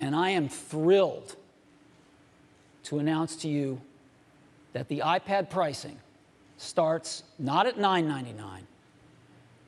And I am thrilled to announce to you that the iPad pricing starts not at $999,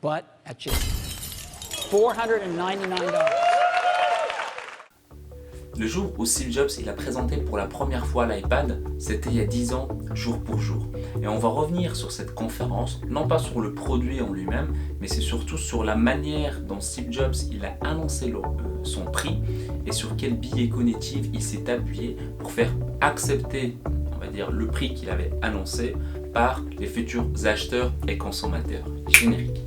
but at just $499. Le jour où Steve Jobs il a présenté pour la première fois l'iPad, c'était il y a 10 ans, jour pour jour. Et on va revenir sur cette conférence, non pas sur le produit en lui-même, mais c'est surtout sur la manière dont Steve Jobs il a annoncé son prix et sur quel biais cognitif il s'est appuyé pour faire accepter, on va dire, le prix qu'il avait annoncé par les futurs acheteurs et consommateurs. Générique.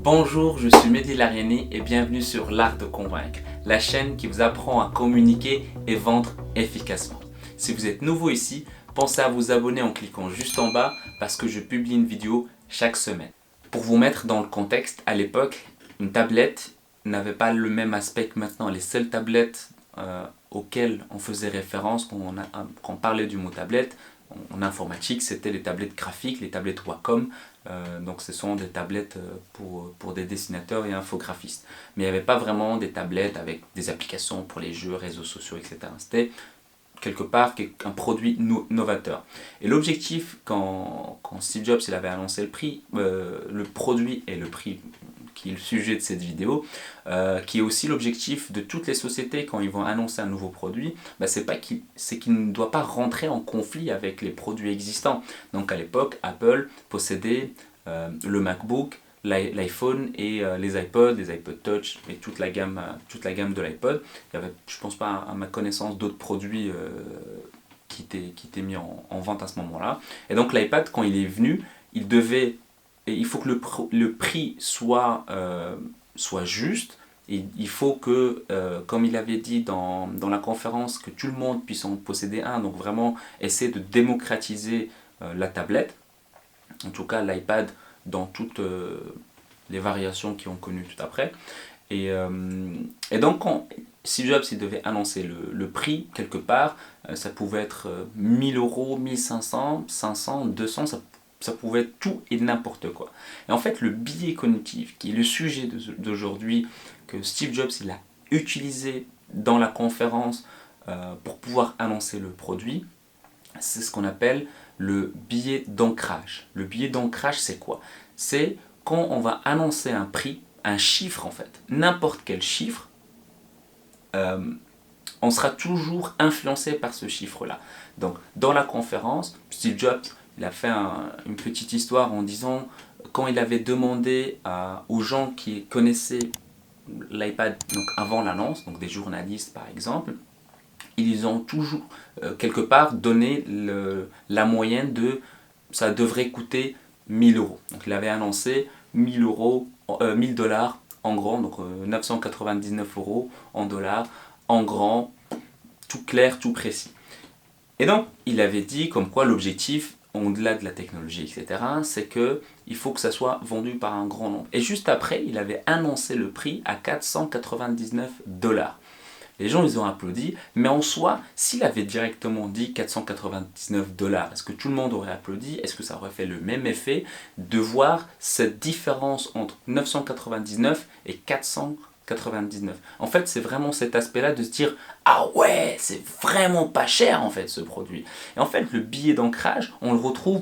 Bonjour, je suis Mehdi Lariani et bienvenue sur l'Art de Convaincre, la chaîne qui vous apprend à communiquer et vendre efficacement. Si vous êtes nouveau ici, pensez à vous abonner en cliquant juste en bas parce que je publie une vidéo chaque semaine. Pour vous mettre dans le contexte, à l'époque, une tablette n'avait pas le même aspect que maintenant. Les seules tablettes auxquelles on faisait référence quand on parlait du mot tablette, en informatique, c'était les tablettes graphiques, les tablettes Wacom. Donc ce sont des tablettes pour des dessinateurs et infographistes. Mais il n'y avait pas vraiment des tablettes avec des applications pour les jeux, réseaux sociaux, etc. C'était quelque part un produit novateur. Et l'objectif, quand Steve Jobs il avait annoncé le prix, le produit et le prix qui est le sujet de cette vidéo, qui est aussi l'objectif de toutes les sociétés quand ils vont annoncer un nouveau produit, c'est qu'il ne doit pas rentrer en conflit avec les produits existants. Donc à l'époque, Apple possédait le MacBook, l'iPhone et les iPods, les iPod Touch et toute la gamme de l'iPod. Il y avait, je ne pense pas à ma connaissance, d'autres produits qui étaient mis en vente à ce moment-là. Et donc l'iPad, quand il est venu, il faut que le prix soit juste. Et il faut que, comme il avait dit dans la conférence, que tout le monde puisse en posséder un. Donc vraiment essayer de démocratiser la tablette. En tout cas l'iPad dans toutes les variations qui ont connu tout après. Et donc quand Steve Jobs il devait annoncer le prix quelque part, ça pouvait être 1000 euros, 1500, 500, 200, ça pouvait être tout et n'importe quoi. Et en fait, le biais cognitif, qui est le sujet d'aujourd'hui, que Steve Jobs il a utilisé dans la conférence pour pouvoir annoncer le produit, c'est ce qu'on appelle le biais d'ancrage. Le biais d'ancrage, c'est quoi? C'est quand on va annoncer un prix, un chiffre en fait, n'importe quel chiffre, on sera toujours influencé par ce chiffre-là. Donc, dans la conférence, Steve Jobs il a fait une petite histoire en disant quand il avait demandé aux gens qui connaissaient l'iPad avant l'annonce, donc des journalistes par exemple, ils ont toujours quelque part donné la moyenne de ça devrait coûter 1000 euros. Donc il avait annoncé 1000 dollars en grand, donc 999 euros en dollars en grand, tout clair, tout précis. Et donc il avait dit comme quoi l'objectif au-delà de la technologie, etc., c'est qu'il faut que ça soit vendu par un grand nombre. Et juste après, il avait annoncé le prix à 499 dollars. Les gens, ils ont applaudi, mais en soi, s'il avait directement dit 499 dollars, est-ce que tout le monde aurait applaudi? Est-ce que ça aurait fait le même effet de voir cette différence entre 999 et 499? En fait, c'est vraiment cet aspect-là de se dire « Ah ouais, c'est vraiment pas cher en fait ce produit ». Et en fait, le biais d'ancrage, on le retrouve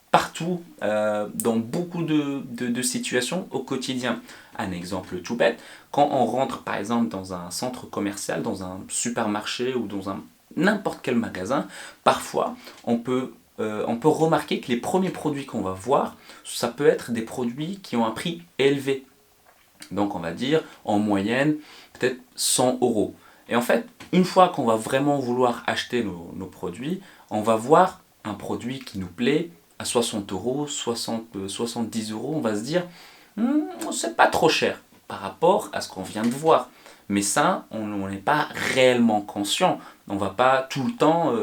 partout, dans beaucoup de situations au quotidien. Un exemple tout bête, quand on rentre par exemple dans un centre commercial, dans un supermarché ou dans n'importe quel magasin, parfois on peut remarquer que les premiers produits qu'on va voir, ça peut être des produits qui ont un prix élevé. Donc on va dire en moyenne peut-être 100 euros. Et en fait, une fois qu'on va vraiment vouloir acheter nos produits, on va voir un produit qui nous plaît à 60 euros, 70 euros, on va se dire c'est pas trop cher par rapport à ce qu'on vient de voir. Mais ça, on n'est pas réellement conscient. On ne va pas tout le temps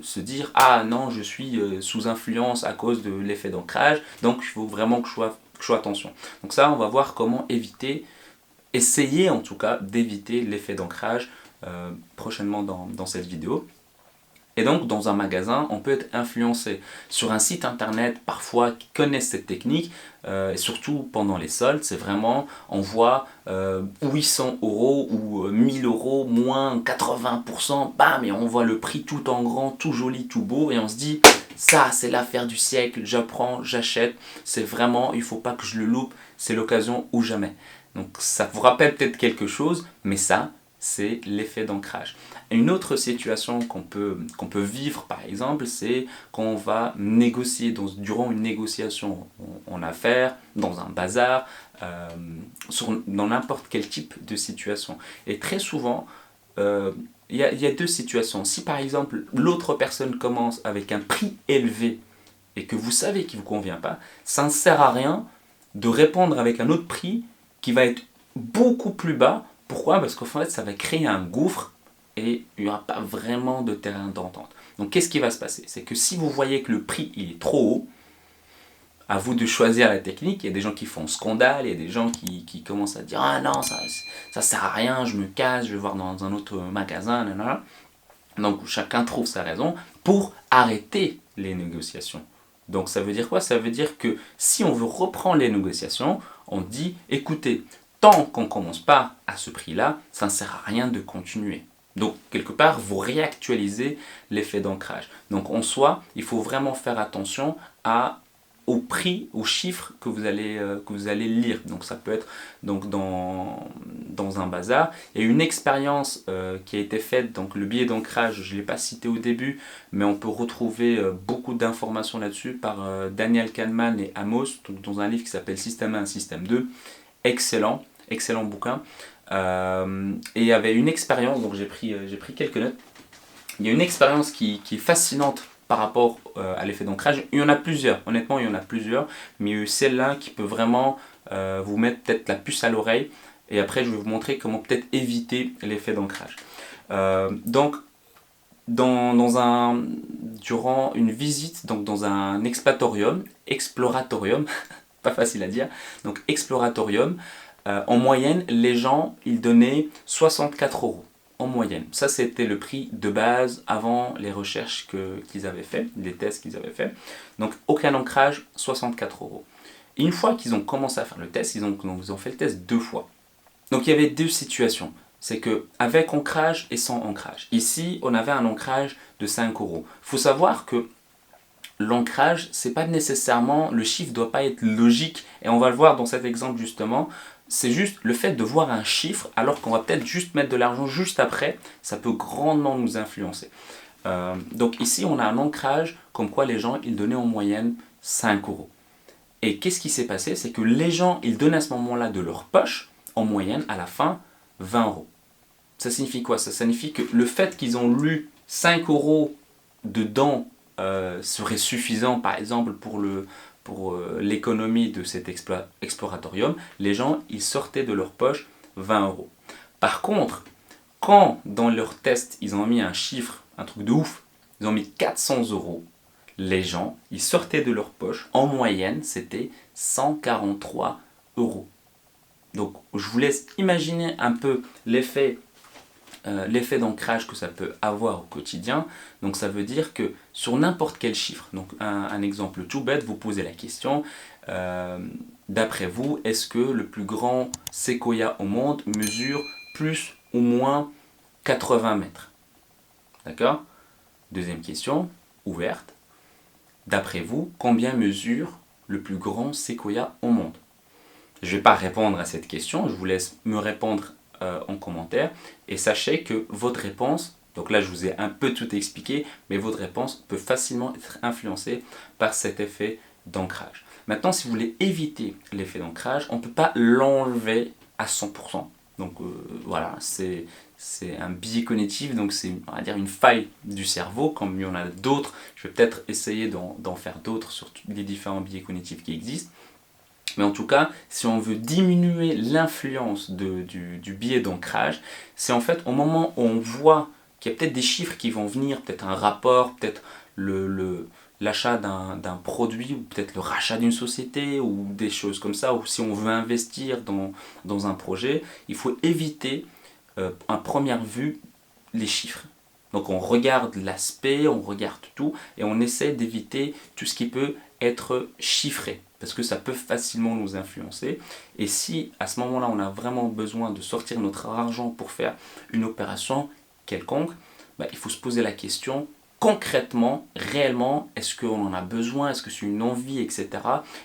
se dire « Ah non, je suis sous influence à cause de l'effet d'ancrage, donc il faut vraiment que je sois attention. » Donc ça, on va voir comment essayer en tout cas d'éviter l'effet d'ancrage prochainement dans cette vidéo. Et donc, dans un magasin, on peut être influencé. Sur un site internet, parfois, qui connaissent cette technique, et surtout pendant les soldes, c'est vraiment, on voit 800 euros ou 1000 euros, moins 80%, bam, et on voit le prix tout en grand, tout joli, tout beau, et on se dit, ça, c'est l'affaire du siècle, j'apprends, j'achète, c'est vraiment, il ne faut pas que je le loupe, c'est l'occasion ou jamais. Donc, ça vous rappelle peut-être quelque chose, mais ça, c'est l'effet d'ancrage. Une autre situation qu'on peut vivre, par exemple, c'est quand on va négocier, durant une négociation en affaires, dans un bazar, dans n'importe quel type de situation. Et très souvent, il y a deux situations. Si par exemple, l'autre personne commence avec un prix élevé et que vous savez qu'il ne vous convient pas, ça ne sert à rien de répondre avec un autre prix qui va être beaucoup plus bas. Pourquoi? Parce qu'en fait, ça va créer un gouffre et il n'y aura pas vraiment de terrain d'entente. Donc qu'est-ce qui va se passer? C'est que si vous voyez que le prix il est trop haut, à vous de choisir la technique. Il y a des gens qui font scandale, il y a des gens qui commencent à dire « Ah non, ça sert à rien, je me casse, je vais voir dans un autre magasin. » Donc chacun trouve sa raison pour arrêter les négociations. Donc ça veut dire quoi? Ça veut dire que si on veut reprendre les négociations, on dit « Écoutez, tant qu'on ne commence pas à ce prix-là, ça ne sert à rien de continuer. » Donc, quelque part, vous réactualisez l'effet d'ancrage. Donc, en soi, il faut vraiment faire attention au prix, aux chiffres que vous allez lire. Donc, ça peut être donc, dans un bazar. Il y a une expérience qui a été faite, donc le billet d'ancrage, je ne l'ai pas cité au début, mais on peut retrouver beaucoup d'informations là-dessus par Daniel Kahneman et Amos, donc, dans un livre qui s'appelle Système 1, Système 2. Excellent bouquin. Et il y avait une expérience, donc j'ai pris quelques notes. Il y a une expérience qui est fascinante par rapport à l'effet d'ancrage. Il y en a plusieurs, honnêtement il y en a plusieurs, mais celle-là qui peut vraiment vous mettre peut-être la puce à l'oreille. Et après je vais vous montrer comment peut-être éviter l'effet d'ancrage. Donc durant une visite donc dans un exploratorium, pas facile à dire, donc exploratorium, en moyenne, les gens, ils donnaient 64 euros en moyenne. Ça, c'était le prix de base avant les recherches qu'ils avaient fait, les tests qu'ils avaient fait. Donc, aucun ancrage, 64 euros. Et une fois qu'ils ont commencé à faire le test, ils ont fait le test 2 fois. Donc, il y avait 2 situations. C'est qu'avec ancrage et sans ancrage. Ici, on avait un ancrage de 5 euros. Il faut savoir que l'ancrage, c'est pas nécessairement, le chiffre ne doit pas être logique. Et on va le voir dans cet exemple justement. C'est juste le fait de voir un chiffre alors qu'on va peut-être juste mettre de l'argent juste après, ça peut grandement nous influencer. Donc ici, on a un ancrage comme quoi les gens, ils donnaient en moyenne 5 euros. Et qu'est-ce qui s'est passé? C'est que les gens, ils donnaient à ce moment-là de leur poche, en moyenne, à la fin, 20 euros. Ça signifie quoi? Ça signifie que le fait qu'ils ont lu 5 euros dedans serait suffisant, par exemple, pour l'économie de cet exploratorium. Les gens, ils sortaient de leur poche 20 euros. Par contre, quand dans leur test, ils ont mis un chiffre, un truc de ouf, ils ont mis 400 euros, les gens, ils sortaient de leur poche, en moyenne, c'était 143 euros. Donc, je vous laisse imaginer un peu l'effet d'ancrage que ça peut avoir au quotidien. Donc ça veut dire que sur n'importe quel chiffre, donc un exemple tout bête, vous posez la question, d'après vous, est-ce que le plus grand séquoia au monde mesure plus ou moins 80 mètres? D'accord? Deuxième question, ouverte. D'après vous, combien mesure le plus grand séquoia au monde? Je ne vais pas répondre à cette question, je vous laisse me répondre en commentaire et sachez que votre réponse, donc là je vous ai un peu tout expliqué, mais votre réponse peut facilement être influencée par cet effet d'ancrage. Maintenant, si vous voulez éviter l'effet d'ancrage, on ne peut pas l'enlever à 100%. Donc voilà, c'est un biais cognitif, donc c'est, on va dire, une faille du cerveau, comme il y en a d'autres. Je vais peut-être essayer d'en faire d'autres sur les différents biais cognitifs qui existent. Mais en tout cas, si on veut diminuer l'influence du biais d'ancrage, c'est en fait au moment où on voit qu'il y a peut-être des chiffres qui vont venir, peut-être un rapport, peut-être l'achat d'un produit, ou peut-être le rachat d'une société, ou des choses comme ça, ou si on veut investir dans un projet, il faut éviter à première vue les chiffres. Donc on regarde l'aspect, on regarde tout et on essaie d'éviter tout ce qui peut être chiffré parce que ça peut facilement nous influencer. Et si à ce moment-là on a vraiment besoin de sortir notre argent pour faire une opération quelconque, il faut se poser la question concrètement, réellement, est-ce qu'on en a besoin, est-ce que c'est une envie, etc.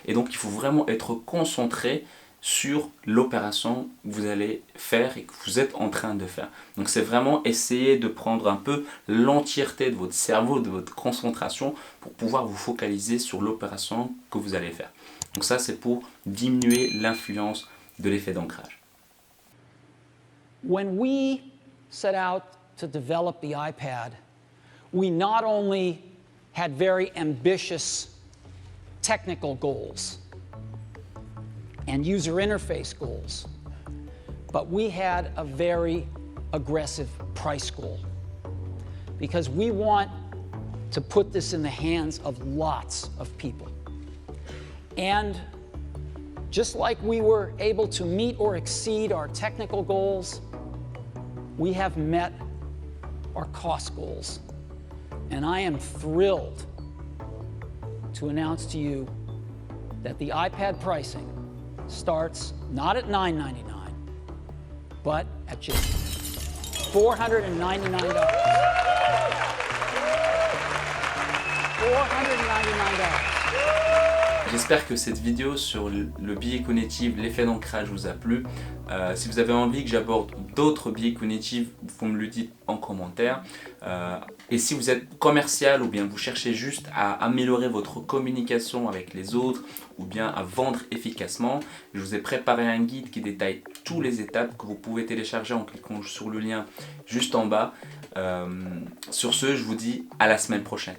Et donc il faut vraiment être concentré sur l'opération que vous allez faire et que vous êtes en train de faire. Donc c'est vraiment essayer de prendre un peu l'entièreté de votre cerveau, de votre concentration pour pouvoir vous focaliser sur l'opération que vous allez faire. Donc ça c'est pour diminuer l'influence de l'effet d'ancrage. When we set out to develop the iPad, we not only had very ambitious technical goals and user interface goals, but we had a very aggressive price goal because we want to put this in the hands of lots of people. And just like we were able to meet or exceed our technical goals, we have met our cost goals. And I am thrilled to announce to you that the iPad pricing starts not at $9.99, but at just $499. $499. J'espère que cette vidéo sur le biais cognitif, l'effet d'ancrage vous a plu. Si vous avez envie que j'aborde d'autres biais cognitifs, vous me le dites en commentaire. Et si vous êtes commercial ou bien vous cherchez juste à améliorer votre communication avec les autres ou bien à vendre efficacement, je vous ai préparé un guide qui détaille toutes les étapes que vous pouvez télécharger en cliquant sur le lien juste en bas. Sur ce, je vous dis à la semaine prochaine.